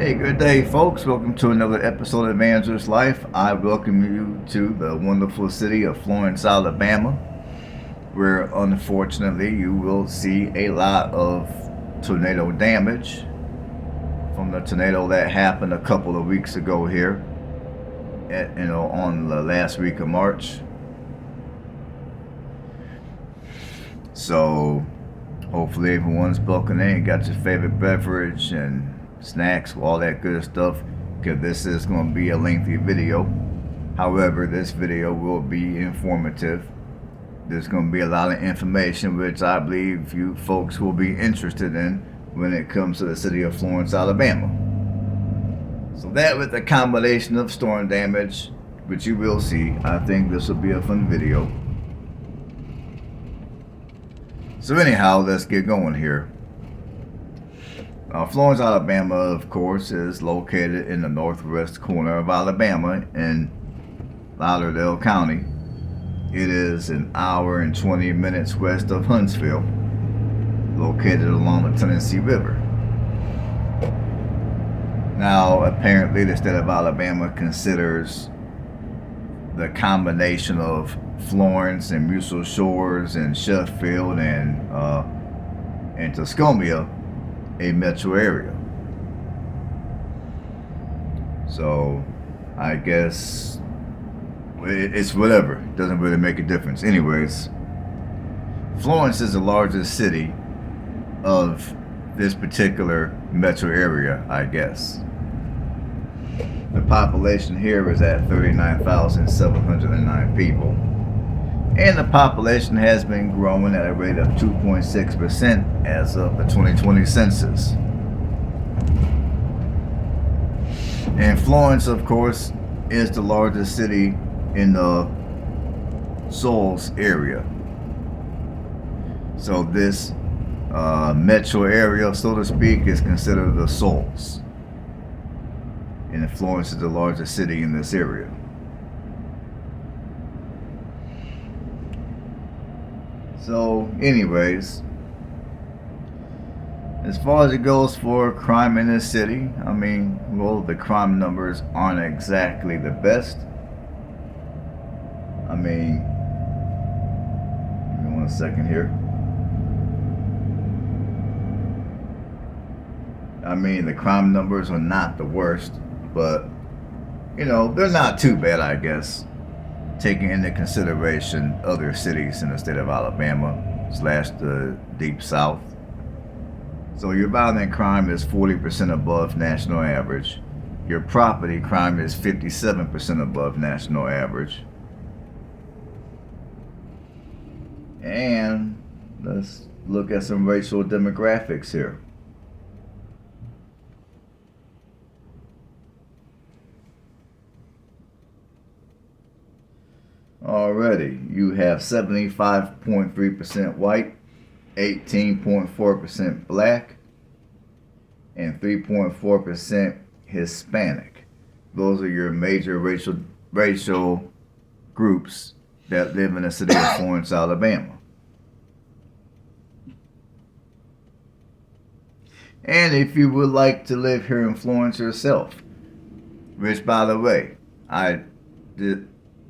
Hey, good day, folks. Welcome to another episode of Evangelist Life. I welcome you to the wonderful city of Florence, Alabama, where unfortunately you will see a lot of tornado damage from the tornado that happened a couple of weeks ago here, on the last week of March. So, hopefully everyone's buckled in, got your favorite beverage and snacks, all that good stuff, because this is going to be a lengthy video. However, this video will be informative. There's going to be a lot of information which I believe you folks will be interested in when it comes to the city of Florence, Alabama. So that, with a combination of storm damage, which you will see, I think this will be a fun video. So anyhow, let's get going here. Florence, Alabama, of course, is located in the northwest corner of Alabama in Lauderdale County. It is an hour and 20 minutes west of Huntsville, located along the Tennessee River. Now, apparently, the state of Alabama considers the combination of Florence and Alabama Shoals and Sheffield and Tuscaloosa a metro area. So I guess it's whatever. It doesn't really make a difference. Anyways, Florence is the largest city of this particular metro area, I guess. The population here is at 39,709 people. And the population has been growing at a rate of 2.6% as of the 2020 census. And Florence, of course, is the largest city in the Shoals area. So this metro area, so to speak, is considered the Shoals. And Florence is the largest city in this area. So, anyways, as far as it goes for crime in this city, I mean, well, the crime numbers aren't exactly the best. I mean, give me 1 second here. I mean, the crime numbers are not the worst, but, you know, they're not too bad, I guess, taking into consideration other cities in the state of Alabama / the deep south. So your violent crime is 40% above national average. Your property crime is 57% above national average. And let's look at some racial demographics here. Already, you have 75.3% white, 18.4% black, and 3.4% Hispanic. Those are your major racial groups that live in the city of Florence, Alabama. And if you would like to live here in Florence yourself, which, by the way,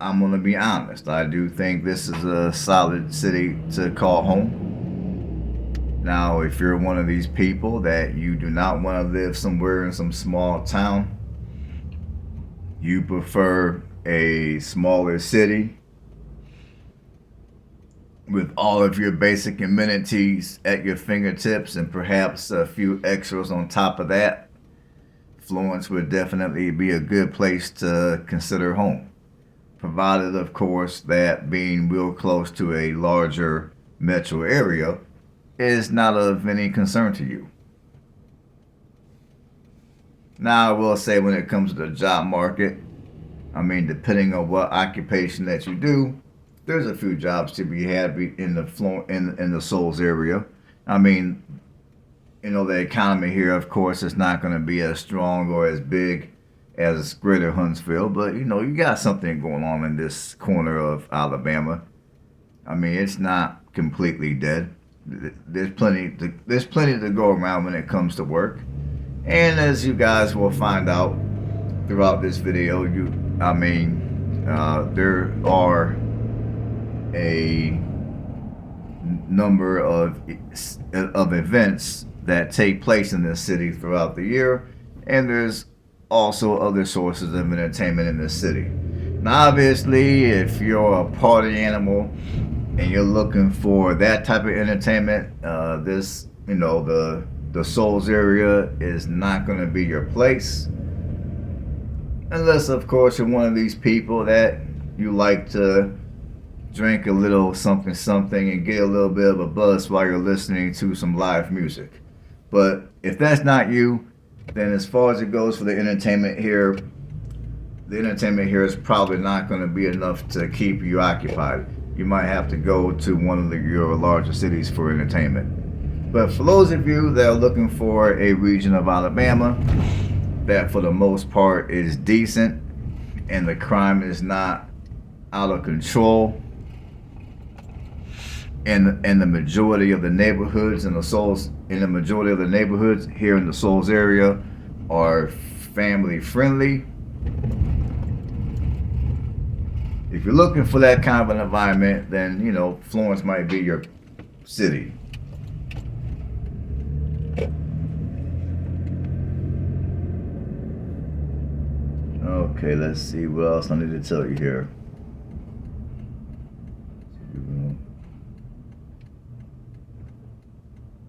I'm going to be honest, I do think this is a solid city to call home. Now, if you're one of these people that you do not want to live somewhere in some small town, you prefer a smaller city with all of your basic amenities at your fingertips and perhaps a few extras on top of that, Florence would definitely be a good place to consider home. Provided, of course, that being real close to a larger metro area is not of any concern to you. Now, I will say, when it comes to the job market, I mean, depending on what occupation that you do, there's a few jobs to be had in the Shoals area. I mean, you know, the economy here, of course, is not going to be as strong or as big as greater Huntsville, but you know, you got something going on in this corner of Alabama. I mean, it's not completely dead. There's plenty to go around when it comes to work. And as you guys will find out throughout this video, there are a number of events that take place in this city throughout the year, and there's also other sources of entertainment in this city. Now, obviously, if you're a party animal and you're looking for that type of entertainment, the Shoals area is not going to be your place, unless, of course, you're one of these people that you like to drink a little something something and get a little bit of a buzz while you're listening to some live music. But if that's not you, then as far as it goes for the entertainment here is probably not going to be enough to keep you occupied. You might have to go to one of your larger cities for entertainment. But for those of you that are looking for a region of Alabama that for the most part is decent and the crime is not out of control, and the majority of the neighborhoods in the majority of the neighborhoods here in the Shoals area are family friendly. If you're looking for that kind of an environment, then Florence might be your city. Okay, let's see what else I need to tell you here.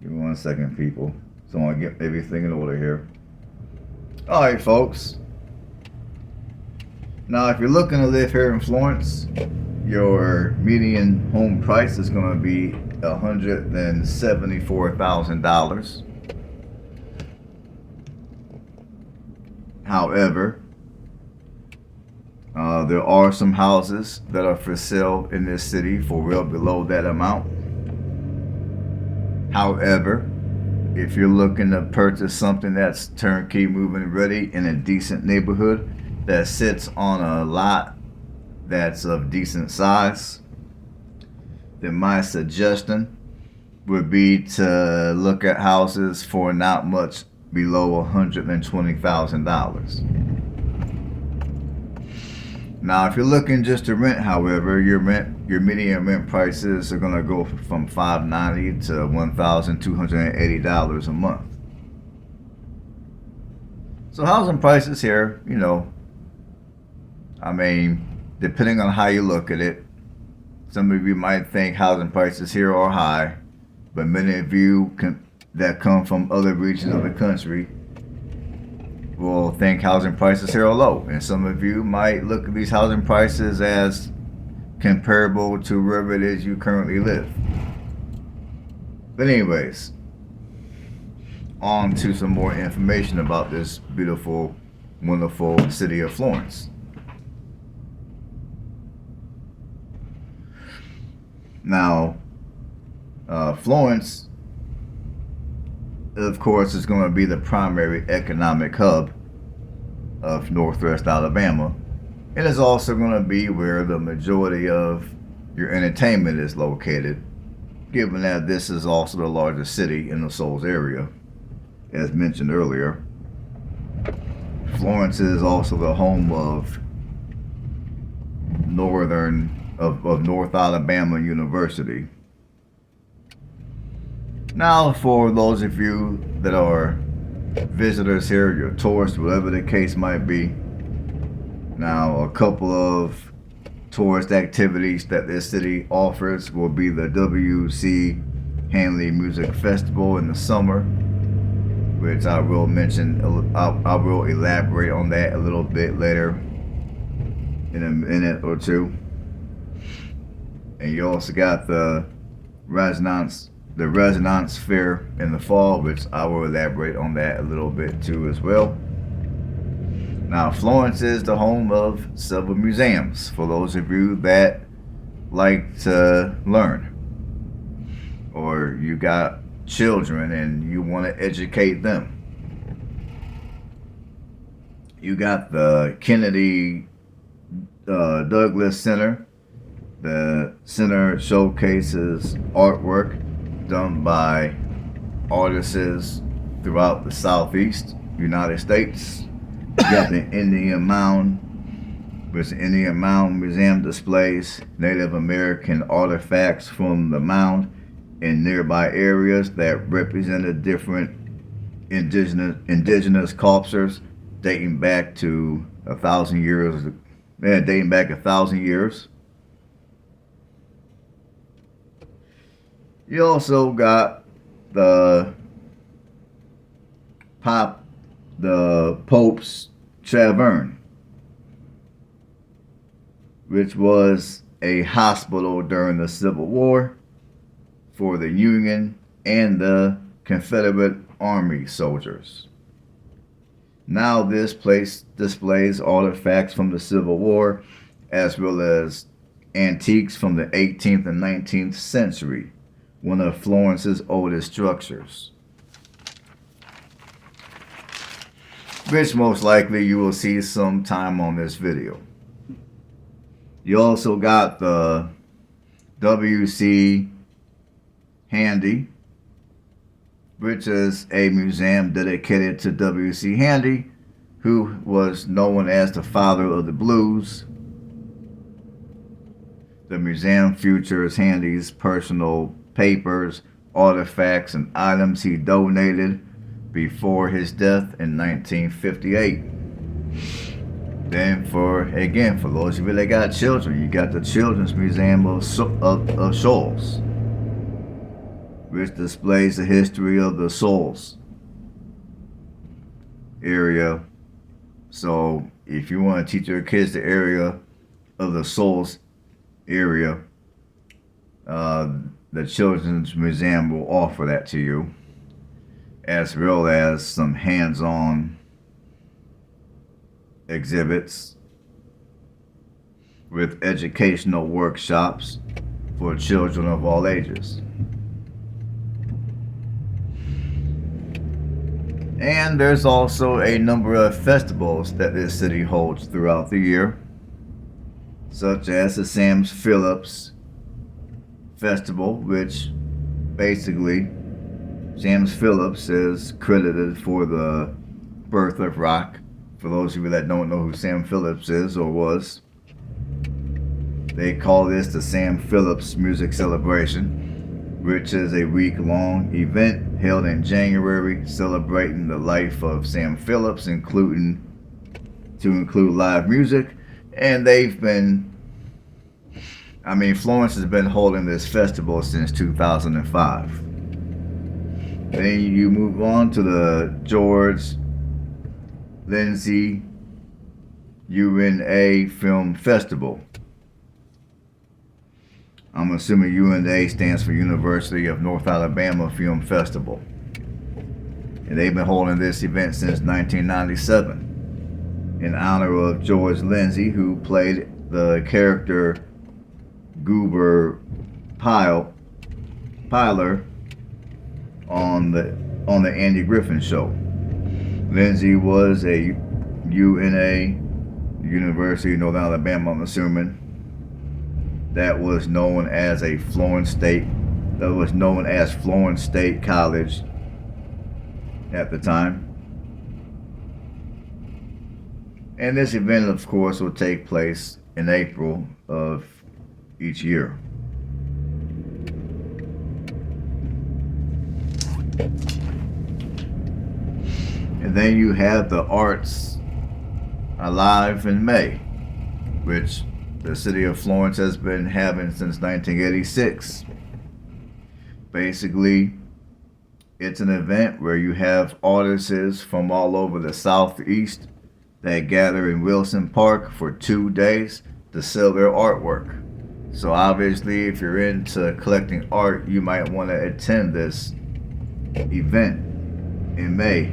Give me 1 second, people. So I want to get everything in order here. Alright, folks. Now, if you're looking to live here in Florence, your median home price is going to be $174,000. However, there are some houses that are for sale in this city for well below that amount. However, if you're looking to purchase something that's turnkey move-in ready in a decent neighborhood that sits on a lot that's of decent size, then my suggestion would be to look at houses for not much below $120,000. Now, if you're looking just to rent, however, your median rent prices are going to go from $590 to $1,280 a month. So housing prices here, depending on how you look at it, some of you might think housing prices here are high, but many of you that come from other regions of the country will think housing prices here are low. And some of you might look at these housing prices as comparable to wherever it is you currently live. But anyways, on to some more information about this beautiful, wonderful city of Florence. Now, Florence, of course, is going to be the primary economic hub of Northwest Alabama, and is also going to be where the majority of your entertainment is located, given that this is also the largest city in the Shoals area. As mentioned earlier, Florence is also the home of North Alabama University. Now, for those of you that are visitors here, your tourists, whatever the case might be, now a couple of tourist activities that this city offers will be the W.C. Hanley Music Festival in the summer, which I will elaborate on that a little bit later in a minute or two. And you also got the Resonance Fair in the fall, which I will elaborate on that a little bit too as well. Now, Florence is the home of several museums for those of you that like to learn, or you got children and you want to educate them. You got the Kennedy Douglas Center. The center showcases artwork done by artists throughout the Southeast. United States. You got the Indian Mound, which the Indian Mound Museum displays Native American artifacts from the mound in nearby areas that represented different indigenous cultures dating back to 1,000 years. Dating back 1,000 years. You also got the Pope's Tavern, which was a hospital during the Civil War for the Union and the Confederate Army soldiers. Now this place displays artifacts from the Civil War as well as antiques from the 18th and 19th century, one of Florence's oldest structures, which most likely you will see sometime on this video. You also got the W.C. Handy, which is a museum dedicated to W.C. Handy, who was known as the father of the blues. The museum features Handy's personal papers, artifacts, and items he donated before his death in 1958. Then for those of you that got children, you got the Children's Museum of Shoals, which displays the history of the Shoals area. So if you want to teach your kids the area of the Shoals area, the Children's Museum will offer that to you, as well as some hands-on exhibits with educational workshops for children of all ages. And there's also a number of festivals that this city holds throughout the year, such as the Sam Phillips Festival, which basically Sam Phillips is credited for the birth of rock. For those of you that don't know who Sam Phillips is or was, they call this the Sam Phillips Music Celebration, which is a week-long event held in January celebrating the life of Sam Phillips, include live music. And Florence has been holding this festival since 2005. Then you move on to the George Lindsay UNA Film Festival. I'm assuming UNA stands for University of North Alabama Film Festival. And they've been holding this event since 1997 in honor of George Lindsay, who played the character Goober Piler on the Andy Griffin Show. Lindsay was a UNA, University of North Alabama, I'm assuming, that was known as Florence State College at the time. And this event, of course, will take place in April of each year. And then you have the Arts Alive in May, which the city of Florence has been having since 1986. Basically, it's an event where you have artists from all over the Southeast that gather in Wilson Park for 2 days to sell their artwork. So obviously, if you're into collecting art, you might want to attend this event in May.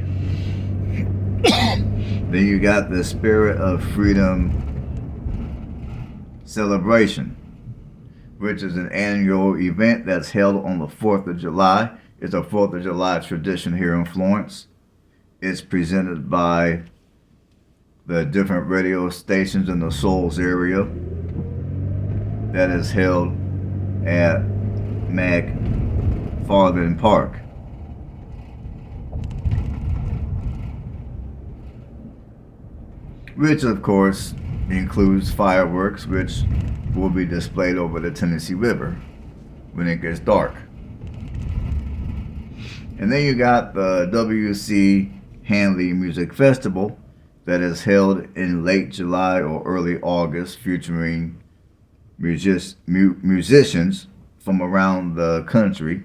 Then you got the Spirit of Freedom Celebration, which is an annual event that's held on the 4th of July. It's a 4th of July tradition here in Florence. It's presented by the different radio stations in the Shoals area that is held at McFarland Park. which of course includes fireworks, which will be displayed over the Tennessee River when it gets dark. And then you got the W.C. Hanley Music Festival that is held in late July or early August, featuring musicians from around the country,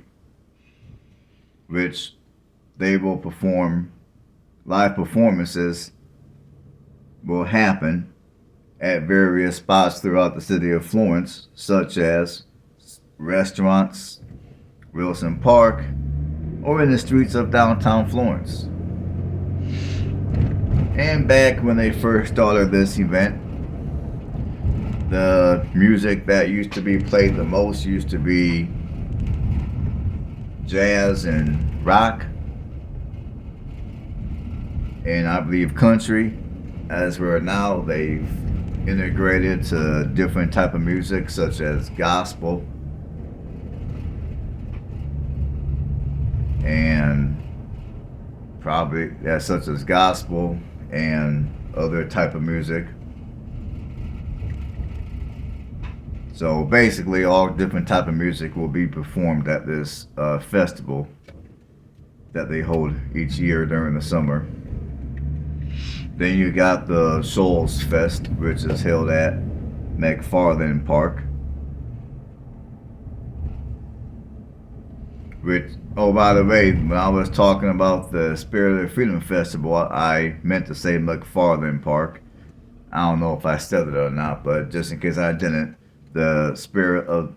which they will perform. Live performances will happen at various spots throughout the city of Florence, such as restaurants, Wilson Park, or in the streets of downtown Florence. And back when they first started this event, the music that used to be played the most used to be jazz and rock, and I believe country. As where now they've integrated to different type of music such as gospel and probably such as gospel and other type of music. So basically all different type of music will be performed at this festival that they hold each year during the summer. Then you got the Shoals Fest, which is held at McFarland Park. Which, oh, by the way, when I was talking about the Spirit of Freedom Festival, I meant to say McFarland Park. I don't know if I said it or not, but just in case I didn't, the Spirit of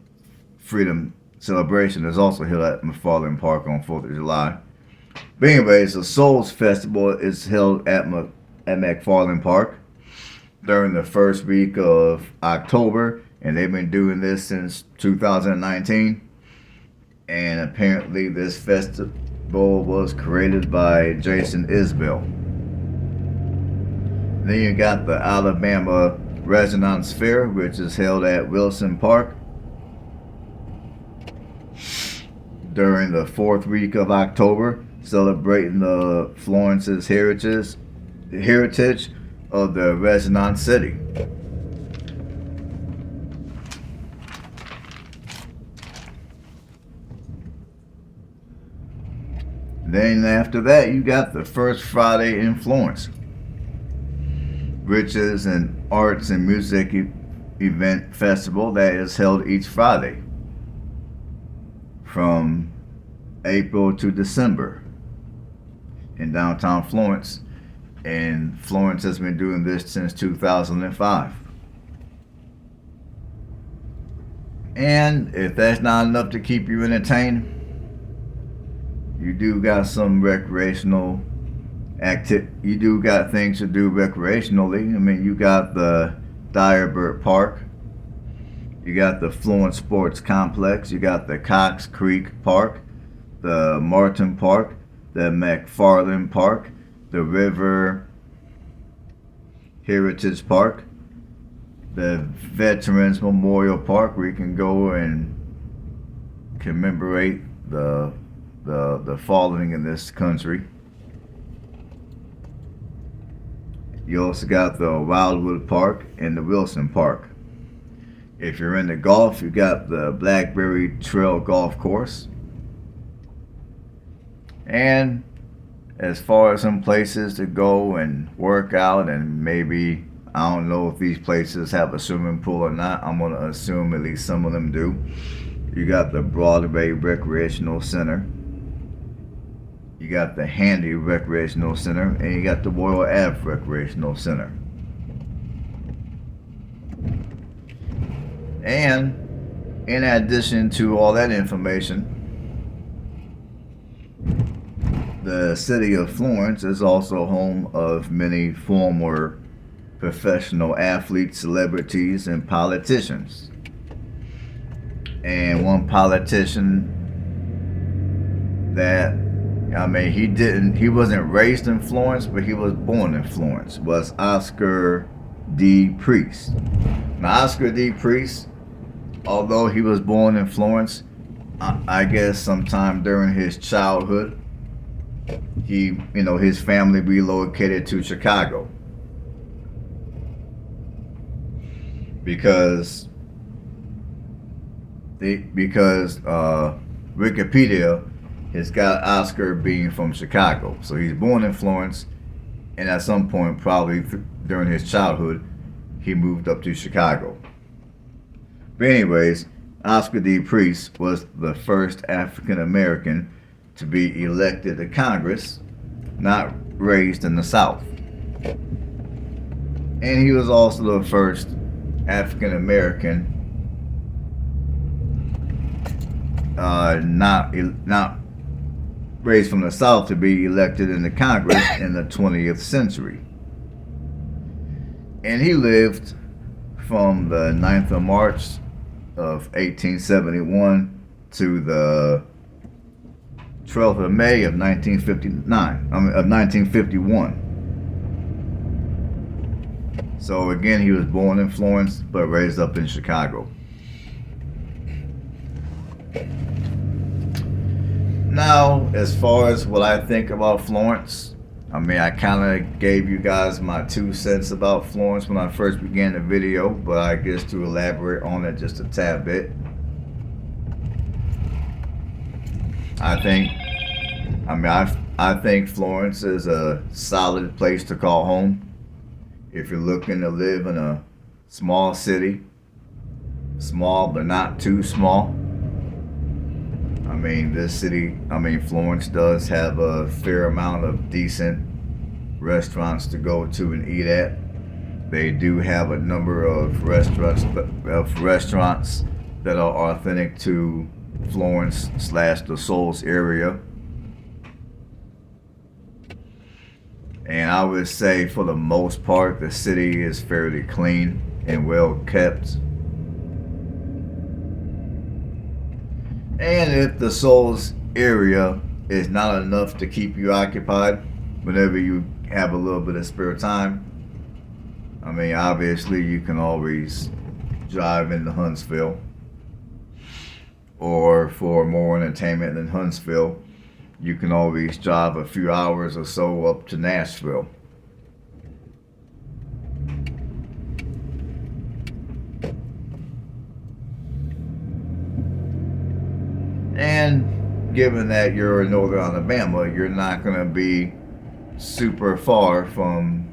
Freedom celebration is also held at McFarland Park on 4th of July. But anyways, the Shoals Festival is held at McFarland Park during the first week of October, and they've been doing this since 2019. And apparently this festival was created by Jason Isbell. Then you got the Alabama Resonance Fair, which is held at Wilson Park during the fourth week of October, celebrating the Florence's heritage of the Resonance City. Then after that, you got the First Friday in Florence, which is an arts and music event festival that is held each Friday from April to December in downtown Florence. And Florence has been doing this since 2005. And if that's not enough to keep you entertained, you do got some recreational you do got things to do recreationally. I mean, you got the Dyerbert Park, you got the Florence Sports Complex, you got the Cox Creek Park, the Martin Park, the McFarland Park, the River Heritage Park, the Veterans Memorial Park, where you can go and commemorate the fallen in this country. You also got the Wildwood Park and the Wilson Park. If you're into golf, you got the Blackberry Trail Golf Course. And as far as some places to go and work out, and maybe, I don't know if these places have a swimming pool or not. I'm going to assume at least some of them do. You got the Broadway Recreational Center. You got the Handy Recreational Center, and you got the Royal Ave Recreational Center. And in addition to all that information, the city of Florence is also home of many former professional athletes, celebrities, and politicians. And one politician that, I mean, he wasn't raised in Florence, but he was born in Florence, was Oscar D. Priest. Now, Oscar D. Priest, although he was born in Florence, I guess sometime during his childhood, his family relocated to Chicago. because Wikipedia has got Oscar being from Chicago. So he's born in Florence, and at some point, probably during his childhood, he moved up to Chicago. But anyways, Oscar D. Priest was the first African American to be elected to Congress, not raised in the South. And he was also the first African American not raised from the South to be elected into Congress in the 20th century. And he lived from the 9th of March of 1871 to the 12th of May of 1951. So again, he was born in Florence but raised up in Chicago. Now, as far as what I think about Florence, I mean, I kind of gave you guys my 2 cents about Florence when I first began the video, but I guess to elaborate on it just a tad bit, I think Florence is a solid place to call home if you're looking to live in a small city, small but not too small. I mean, Florence does have a fair amount of decent restaurants to go to and eat at. They do have a number of restaurants that are authentic to Florence / the Shoals area. And I would say for the most part, the city is fairly clean and well kept. And if the Shoals area is not enough to keep you occupied whenever you have a little bit of spare time, I mean, obviously you can always drive into Huntsville. Or for more entertainment than Huntsville, you can always drive a few hours or so up to Nashville. And given that you're in northern Alabama, you're not going to be super far from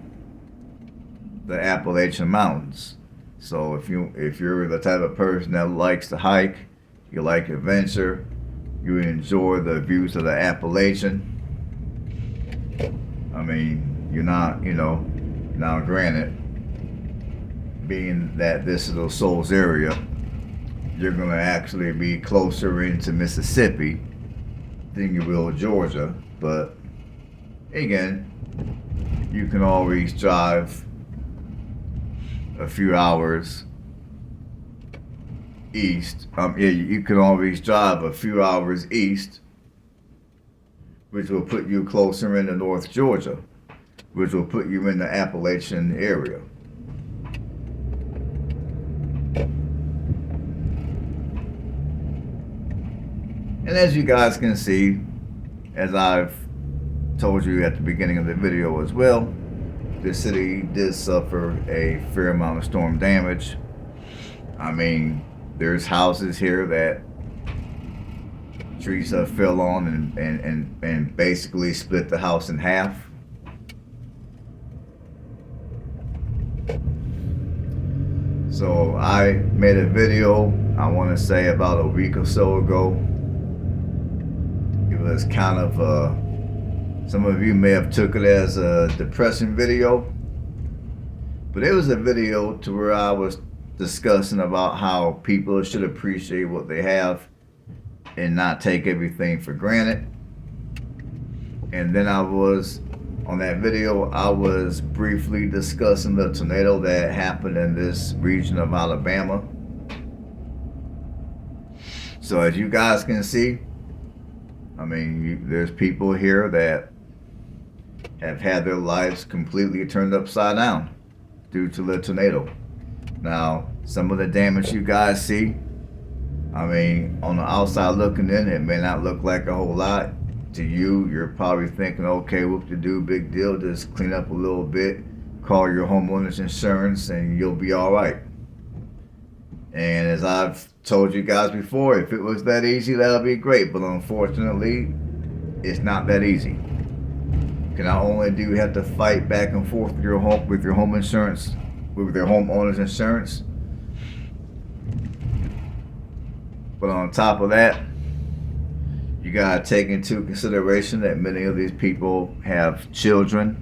the Appalachian Mountains. So if you're the type of person that likes to hike, you like adventure, you enjoy the views of the Appalachian, I mean, you're not, now granted, being that this is a Shoals area, you're going to actually be closer into Mississippi than you will Georgia. But again, you can always drive a few hours east. You can always drive a few hours east, which will put you closer into North Georgia, which will put you in the Appalachian area. And as you guys can see, as I've told you at the beginning of the video as well, the city did suffer a fair amount of storm damage. I mean, there's houses here that trees fell on and basically split the house in half. So I made a video, I want to say about a week or so ago. It was kind of some of you may have took it as a depressing video, but it was a video to where I was discussing about how people should appreciate what they have and not take everything for granted. And then on that video, I was briefly discussing the tornado that happened in this region of Alabama. So as you guys can see, I mean, there's people here that have had their lives completely turned upside down due to the tornado. Now, some of the damage you guys see, I mean, on the outside looking in, it may not look like a whole lot. To you, you're probably thinking, okay, whoop-de-doo, big deal, just clean up a little bit, call your homeowner's insurance, and you'll be all right. And as I've told you guys before, if it was that easy, that would be great. But unfortunately, it's not that easy. Not only do you have to fight back and forth with your home insurance, with your homeowner's insurance, but on top of that, you gotta take into consideration that many of these people have children.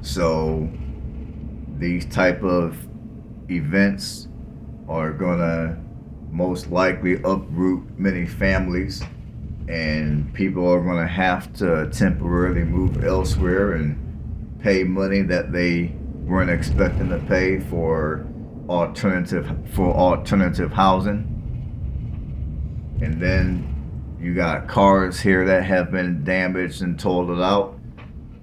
So these type of events are gonna most likely uproot many families, and people are going to have to temporarily move elsewhere and pay money that they weren't expecting to pay for alternative housing. And then you got cars here that have been damaged and totaled out.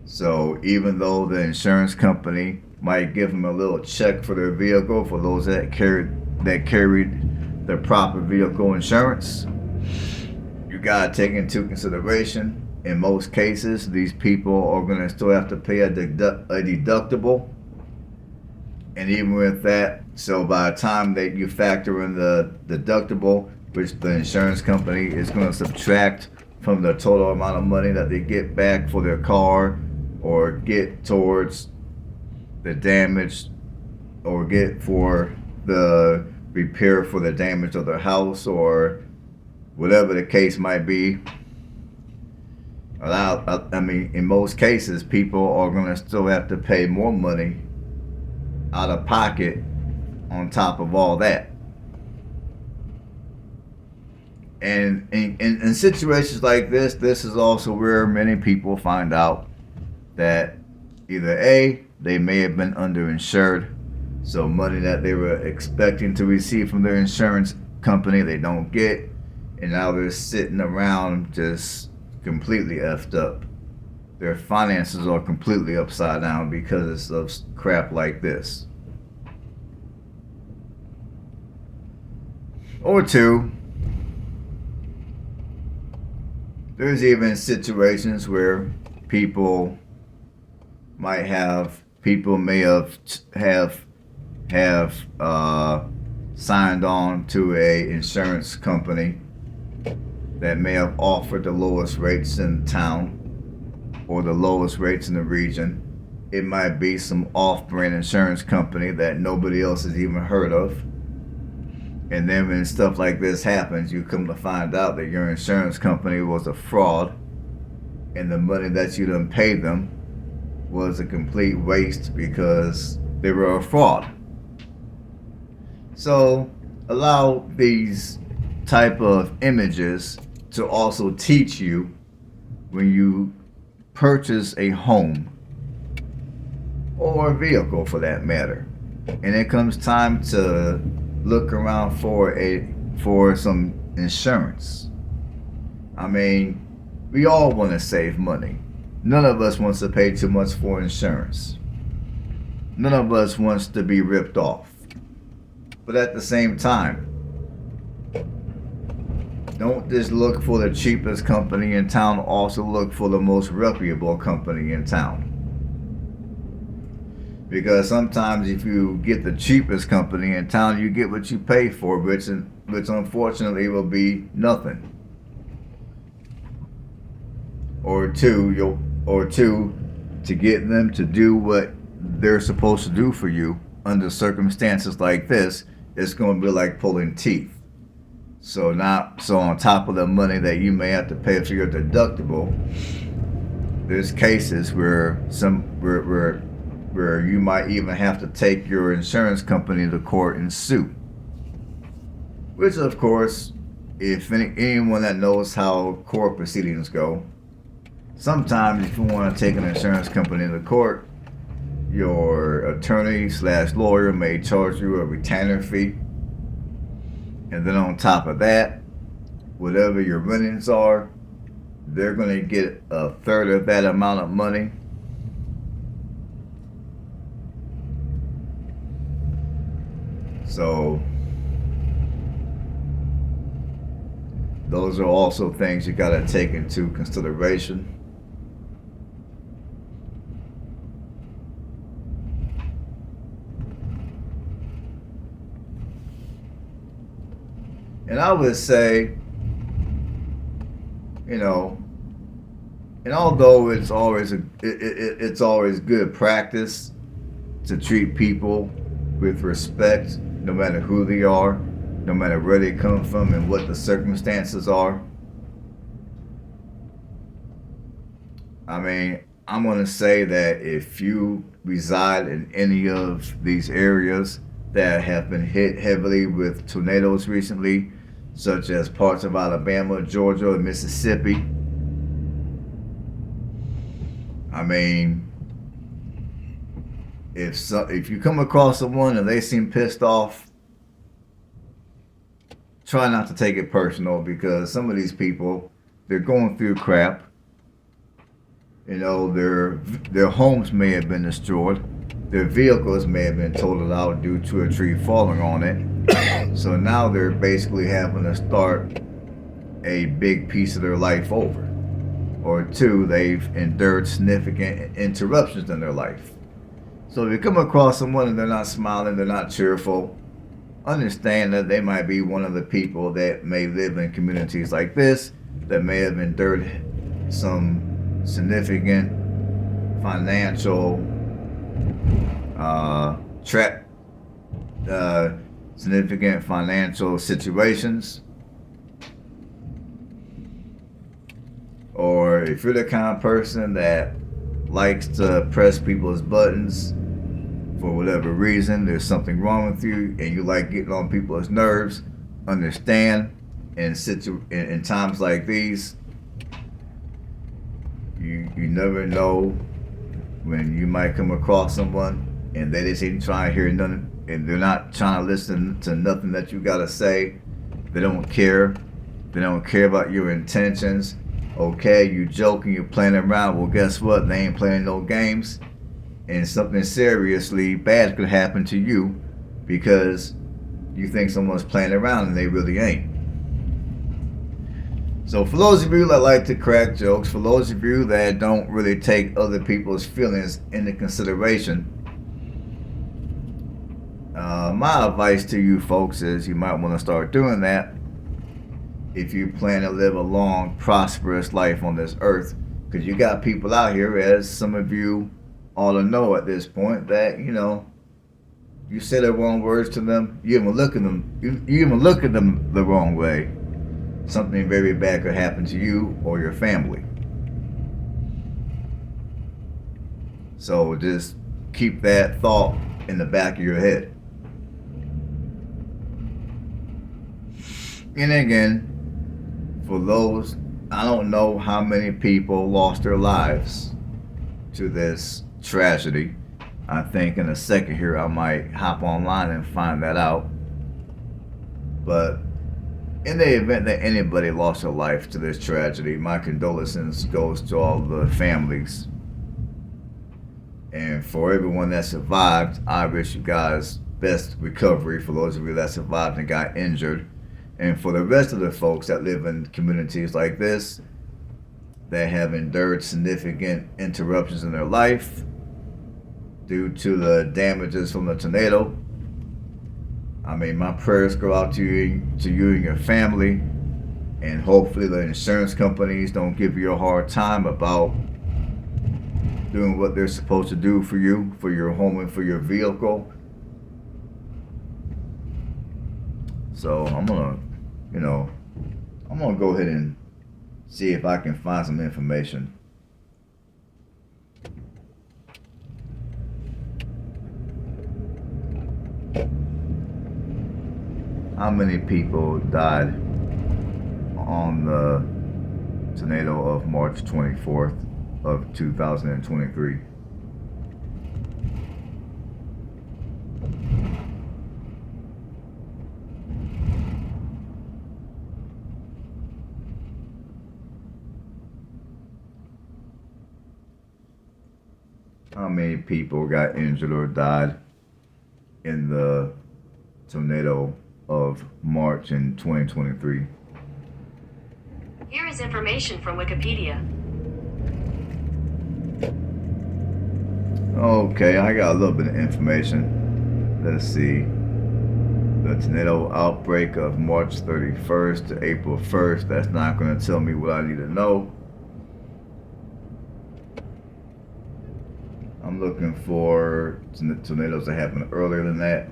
So even though the insurance company might give them a little check for their vehicle, for those that carried the proper vehicle insurance, you gotta take into consideration, in most cases, these people are gonna still have to pay a deductible. And even with that, so by the time that you factor in the deductible, which the insurance company is gonna subtract from the total amount of money that they get back for their car, or get towards the damage, or get for the repair for the damage of their house, or whatever the case might be. I mean, in most cases, people are going to still have to pay more money out of pocket on top of all that. And in situations like this is also where many people find out that either A, they may have been underinsured, so money that they were expecting to receive from their insurance company they don't get, and now they're sitting around just completely effed up. Their finances are completely upside down because of crap like this. Or two, there's even situations where people may have signed on to a insurance company that may have offered the lowest rates in town or the lowest rates in the region. It might be some off-brand insurance company that nobody else has even heard of. And then when stuff like this happens, you come to find out that your insurance company was a fraud, and the money that you done paid them was a complete waste because they were a fraud. So allow these type of images to also teach you when you purchase a home or a vehicle for that matter, and it comes time to look around for some insurance. I mean, we all want to save money. None of us wants to pay too much for insurance. None of us wants to be ripped off. But at the same time, don't just look for the cheapest company in town, also look for the most reputable company in town. Because sometimes if you get the cheapest company in town, you get what you pay for, which unfortunately will be nothing. Or two, to get them to do what they're supposed to do for you under circumstances like this, it's going to be like pulling teeth. So on top of the money that you may have to pay for your deductible, there's cases where you might even have to take your insurance company to court and sue. Which, of course, if anyone that knows how court proceedings go, sometimes if you want to take an insurance company to court, your attorney/lawyer may charge you a retainer fee. And then on top of that, whatever your winnings are, they're going to get a third of that amount of money. So those are also things you got to take into consideration. And I would say, you know, and although it's always good practice to treat people with respect, no matter who they are, no matter where they come from and what the circumstances are. I mean, I'm going to say that if you reside in any of these areas that have been hit heavily with tornadoes recently, such as parts of Alabama, Georgia, and Mississippi, I mean, if you come across someone and they seem pissed off, try not to take it personal, because some of these people, they're going through crap. You know, their homes may have been destroyed. Their vehicles may have been totaled out due to a tree falling on it. So now they're basically having to start a big piece of their life over. Or two, they've endured significant interruptions in their life. So if you come across someone and they're not smiling, they're not cheerful, understand that they might be one of the people that may live in communities like this, that may have endured some significant financial significant financial situations. Or if you're the kind of person that likes to press people's buttons for whatever reason, there's something wrong with you and you like getting on people's nerves, understand in times like these, you never know when you might come across someone and they just ain't trying to hear nothing, and they're not trying to listen to nothing that you gotta say. They don't care. They don't care about your intentions. Okay, you joking, you're playing around. Well, guess what? They ain't playing no games, and something seriously bad could happen to you because you think someone's playing around and they really ain't. So for those of you that like to crack jokes, for those of you that don't really take other people's feelings into consideration, my advice to you folks is you might want to start doing that if you plan to live a long, prosperous life on this earth. Because you got people out here, as some of you ought to know at this point, that, you know, you say the wrong words to them, you even look at them the wrong way, something very bad could happen to you or your family. So just keep that thought in the back of your head. And again, for those, I don't know how many people lost their lives to this tragedy. I think in a second here I might hop online and find that out. But in the event that anybody lost their life to this tragedy, my condolences goes to all the families. And for everyone that survived, I wish you guys best recovery for those of you that survived and got injured. And for the rest of the folks that live in communities like this, that have endured significant interruptions in their life due to the damages from the tornado, I mean, my prayers go out to you and your family, and hopefully the insurance companies don't give you a hard time about doing what they're supposed to do for you, for your home and for your vehicle. So I'm gonna go ahead and see if I can find some information. How many people died on the tornado of March 24th of 2023? How many people got injured or died in the tornado of March in 2023? Here is information from Wikipedia. Okay, I got a little bit of information. Let's see. The tornado outbreak of March 31st to April 1st. That's not going to tell me what I need to know. I'm looking for tornadoes that happened earlier than that.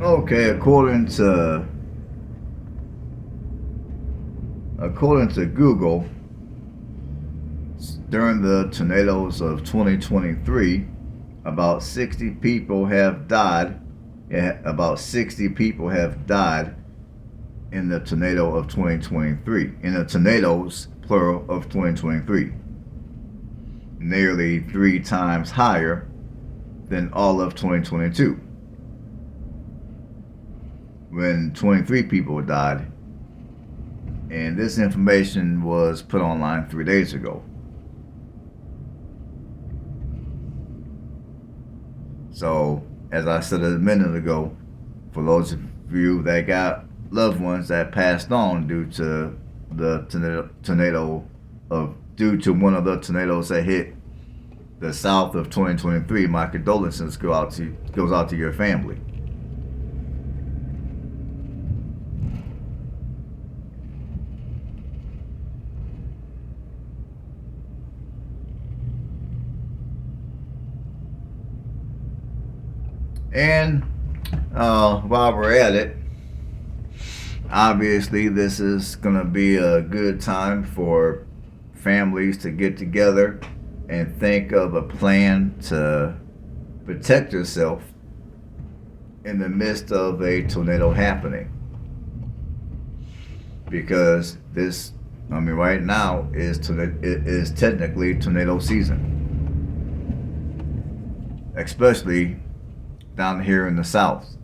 Okay, according to Google, during the tornadoes of 2023, about 60 people have died. Yeah, about 60 people have died in the tornado of 2023. In the tornadoes, plural, of 2023. Nearly 3 times higher than all of 2022, when 23 people died. And this information was put online 3 days ago. So, as I said a minute ago, for those of you that got loved ones that passed on due to the due to one of the tornadoes that hit the south of 2023, my condolences goes out to your family. And while we're at it, obviously this is going to be a good time for families to get together and think of a plan to protect yourself in the midst of a tornado happening. Because right now is technically tornado season, especially down here in the south.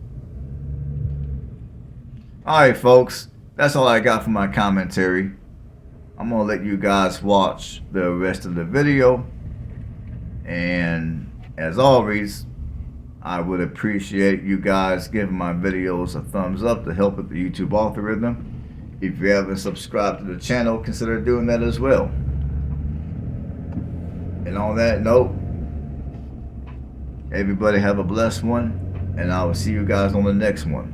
Alright folks, that's all I got for my commentary. I'm going to let you guys watch the rest of the video, and as always, I would appreciate you guys giving my videos a thumbs up to help with the YouTube algorithm. If you haven't subscribed to the channel, consider doing that as well. And on that note, everybody have a blessed one, and I will see you guys on the next one.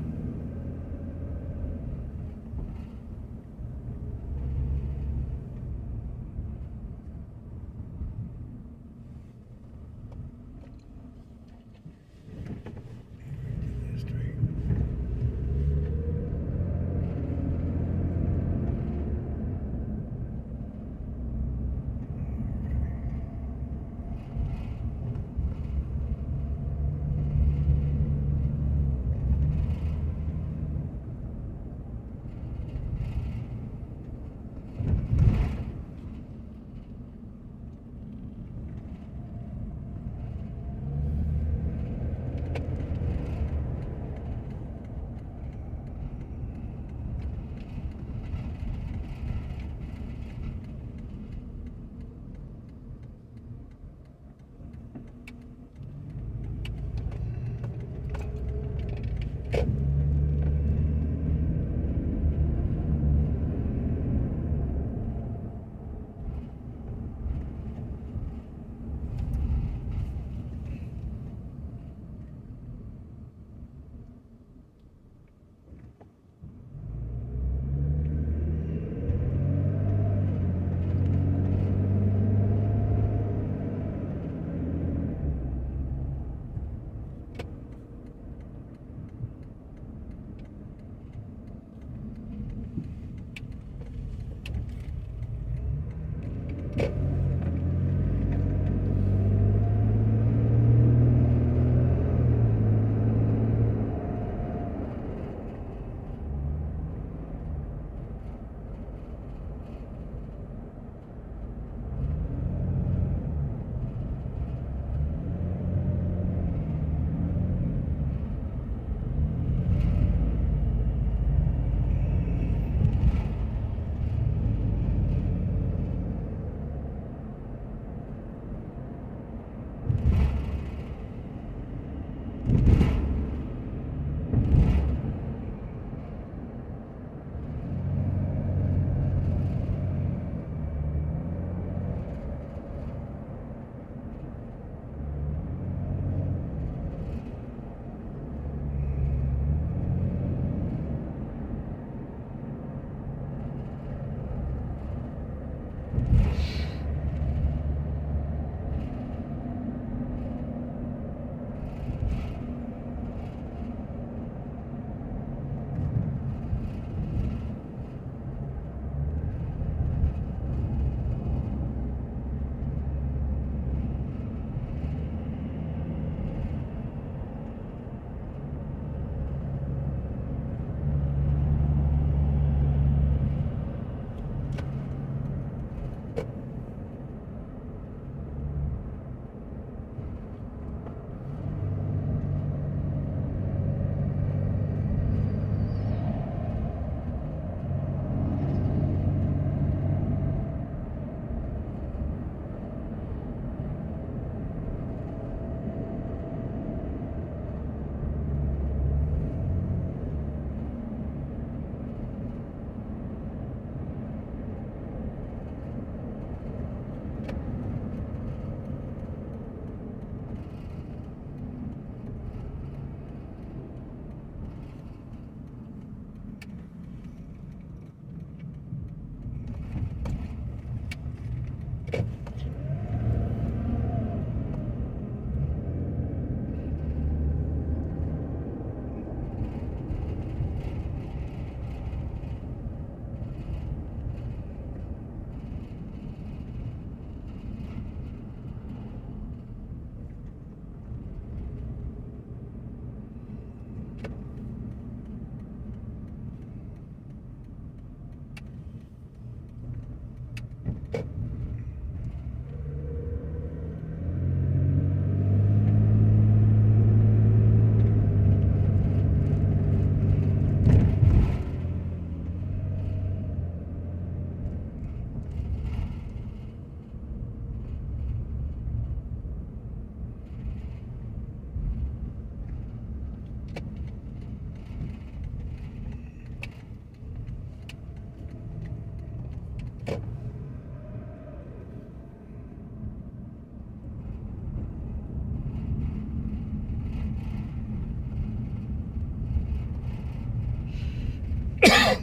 Hey,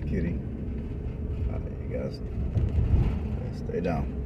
kitty. You guys stay down.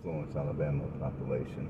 Florence, Alabama population.